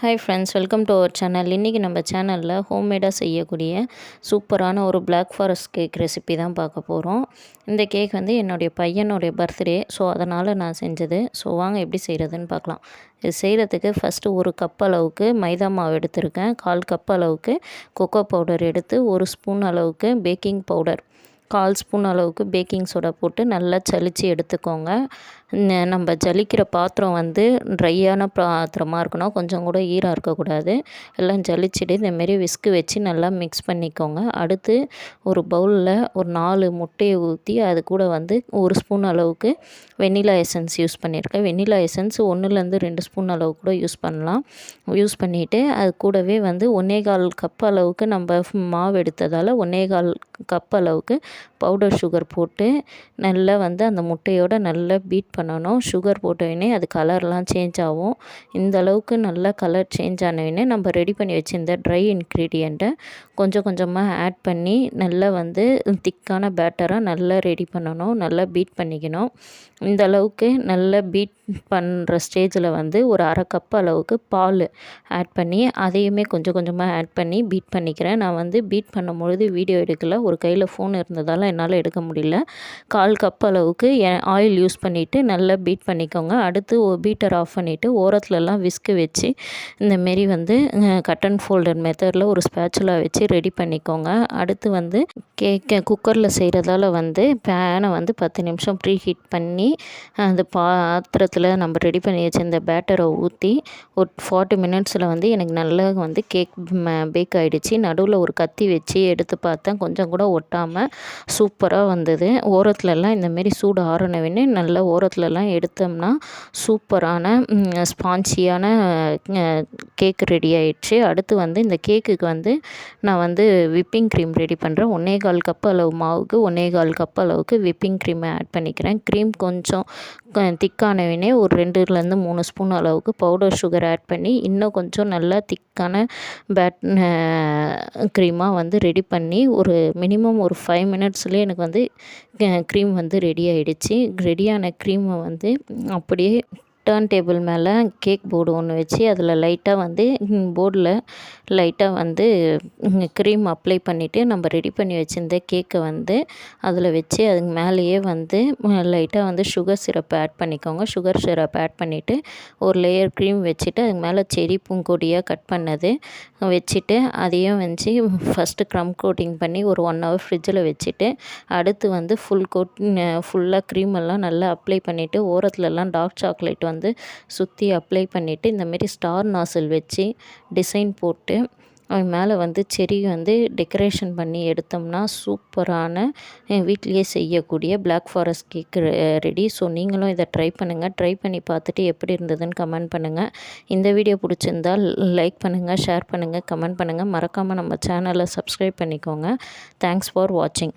Hi friends, welcome to our channel. இன்றைக்கி நம்ம சேனலில் ஹோம்மேடாக செய்யக்கூடிய சூப்பரான ஒரு பிளாக் ஃபாரஸ்ட் கேக் ரெசிபி தான் பார்க்க போகிறோம். இந்த கேக் வந்து என்னுடைய பையனுடைய பர்த்டே, ஸோ அதனால் நான் செஞ்சது. ஸோ வாங்க எப்படி செய்கிறதுன்னு பார்க்கலாம். இது செய்கிறதுக்கு ஃபஸ்ட்டு ஒரு கப் அளவுக்கு மைதா மாவு எடுத்திருக்கேன். 1/4 கப் அளவுக்கு கொக்கோ பவுடர் எடுத்து, 1 ஸ்பூன் அளவுக்கு பேக்கிங் பவுடர், 1/4 ஸ்பூன் அளவுக்கு பேக்கிங் சோடா போட்டு நல்லா சலித்து எடுத்துக்கோங்க. நம்ம ஜலிக்கிற பாத்திரம் வந்து ட்ரையான பாத்திரமாக இருக்கணும், கொஞ்சம் கூட ஈரம் இருக்கக்கூடாது. எல்லாம் ஜலிச்சுட்டு இந்தமாரி விஸ்கு வச்சு நல்லா மிக்ஸ் பண்ணிக்கோங்க. அடுத்து ஒரு பவுலில் ஒரு 4 முட்டையை ஊற்றி அது கூட வந்து 1 ஸ்பூன் அளவுக்கு வெண்ணிலா எசன்ஸ் யூஸ் பண்ணியிருக்கேன். வெண்ணிலா எசன்ஸ் 1லேருந்து 2 ஸ்பூன் அளவு கூட யூஸ் பண்ணலாம். யூஸ் பண்ணிவிட்டு அது கூடவே வந்து 1/4 கப் அளவுக்கு நம்ம மாவு எடுத்ததால் 1/4 கப் அளவுக்கு பவுடர் சுகர் போட்டு நல்லா வந்து அந்த முட்டையோடு நல்லா பீட் பண்ணணும். சுகர் போட்டோடனே அது கலர்லாம் சேஞ்ச் ஆகும். இந்த அளவுக்கு நல்லா கலர் சேஞ்ச் ஆனவுடனே நம்ம ரெடி பண்ணி வச்சுருந்த ட்ரை இன்க்ரீடியண்ட்டை கொஞ்சம் கொஞ்சமாக ஆட் பண்ணி நல்லா வந்து திக்கான பேட்டராக நல்லா ரெடி பண்ணணும். நல்லா பீட் பண்ணிக்கணும். இந்த அளவுக்கு நல்லா பீட் பண்ணுற ஸ்டேஜில் வந்து ஒரு 1/2 கப் அளவுக்கு பால் ஆட் பண்ணி அதையுமே கொஞ்சம் கொஞ்சமாக ஆட் பண்ணி பீட் பண்ணிக்கிறேன். நான் வந்து பீட் பண்ணும்பொழுது வீடியோ எடுக்கலை, ஒரு கையில் ஃபோன் இருந்ததால் என்னால் எடுக்க முடியல. 1/4 கப் அளவுக்கு ஆயில் யூஸ் பண்ணிவிட்டு நல்லா பீட் பண்ணிக்கோங்க. அடுத்து பீட்டர் ஆஃப் பண்ணிவிட்டு ஓரத்துலலாம் விஸ்கு வச்சு இந்தமாரி வந்து கட் அண்ட் ஃபோல்டர் மெத்தடில் ஒரு ஸ்பேச்சுலா வச்சு ரெடி பண்ணிக்கோங்க. அடுத்து வந்து கேக்கை குக்கரில் செய்கிறதால வந்து பேனை வந்து 10 நிமிஷம் ப்ரீ ஹீட் பண்ணி அந்த பாத்திரத்தில் நம்ம ரெடி பண்ணி வச்சிருந்த பேட்டரை ஊற்றி ஒரு 40 மினிட்ஸில் வந்து எனக்கு நல்லா வந்து கேக் பேக் ஆகிடுச்சு. நடுவில் ஒரு கத்தி வச்சு எடுத்து பார்த்தேன், கொஞ்சம் கூட ஒட்டாமல் சூப்பராக வந்தது. ஓரத்துலலாம் இந்தமாரி சூடு ஆறினவுடனே நல்லா ஓரத்துலலாம் எடுத்தோம்னா சூப்பரான ஸ்பான்சியான கேக் ரெடி ஆகிடுச்சு. அடுத்து வந்து இந்த கேக்குக்கு வந்து நான் வந்து விப்பிங் க்ரீம் ரெடி பண்ணுறேன். 1/4 கப் அளவு மாவுக்கு 1/4 கப் அளவுக்கு விப்பிங் க்ரீமை ஆட் பண்ணிக்கிறேன். க்ரீம் கொஞ்சம் திக்கானவுடனே ஒரு 2லேருந்து 3 ஸ்பூன் அளவுக்கு பவுடர் சுகர் ஆட் பண்ணி இன்னும் கொஞ்சம் நல்லா திக்கான க்ரீமாக வந்து ரெடி பண்ணி ஒரு மினிமம் ஒரு 5 மினிட்ஸ்லேயே எனக்கு வந்து க்ரீம் வந்து ரெடி ஆகிடுச்சு. ரெடியான க்ரீமை வந்து அப்படியே டர்ன் டேபிள் மேலே கேக் போர்டு ஒன்று வச்சு அதில் லைட்டாக வந்து போர்டில் லைட்டாக வந்து க்ரீம் அப்ளை பண்ணிவிட்டு நம்ம ரெடி பண்ணி வச்சுருந்த கேக்கை வந்து அதில் வச்சு அதுக்கு மேலேயே வந்து லைட்டாக வந்து சுகர் சிரப் ஆட் பண்ணிக்கோங்க. சுகர் சிரப் ஆட் பண்ணிவிட்டு ஒரு லேயர் க்ரீம் வச்சுட்டு அதுக்கு மேலே செரி பூங்கொடியாக கட் பண்ணது வச்சுட்டு அதையும் வச்சு ஃபஸ்ட்டு க்ரம் கோட்டிங் பண்ணி ஒரு 1 ஹவர் ஃப்ரிட்ஜில் வச்சுட்டு அடுத்து வந்து ஃபுல்லாக க்ரீம் எல்லாம் நல்லா அப்ளை பண்ணிவிட்டு ஓரத்துலலாம் டார்க் சாக்லேட் வந்து சுற்றி அப்ளை பண்ணிவிட்டு இந்தமாரி ஸ்டார் நாசில் வச்சு டிசைன் போட்டு அது மேலே வந்து செரி வந்து டெக்கரேஷன் பண்ணி எடுத்தோம்னா சூப்பரான வீட்டிலையே செய்யக்கூடிய black forest cake ready. So நீங்களும் இதை ட்ரை பண்ணுங்கள். ட்ரை பண்ணி பார்த்துட்டு எப்படி இருந்ததுன்னு கமெண்ட் பண்ணுங்கள். இந்த வீடியோ பிடிச்சிருந்தால் லைக் பண்ணுங்கள், ஷேர் பண்ணுங்கள், கமெண்ட் பண்ணுங்கள். மறக்காமல் நம்ம சேனலை சப்ஸ்கிரைப் பண்ணிக்கோங்க. தேங்க்ஸ் ஃபார் வாட்சிங்.